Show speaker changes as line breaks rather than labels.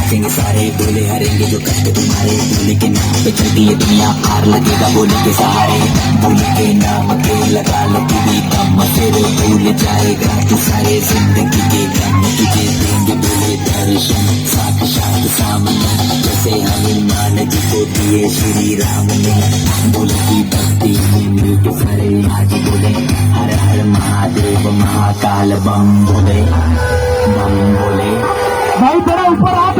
नाचेंगे सारे, बोले हरेंगे जो कष्ट तुम्हारे, बोले के नाम पे चलती है दुनिया, पार लगेगा बोले के सहारे, बोले के नाम के लगा लो तू भी कम, तेरे भूल जाएगा तू सारे जिंदगी के गम, तुझे देंगे बोले दर्शन साक्षात सामने, जैसे हनुमान जी को दिए श्री राम ने, बोले की भक्ति में मृत फरे आज बोले हर हर महादेव महाकाल बम बोले, बम बोले।
भाई तेरा ऊपर हाथ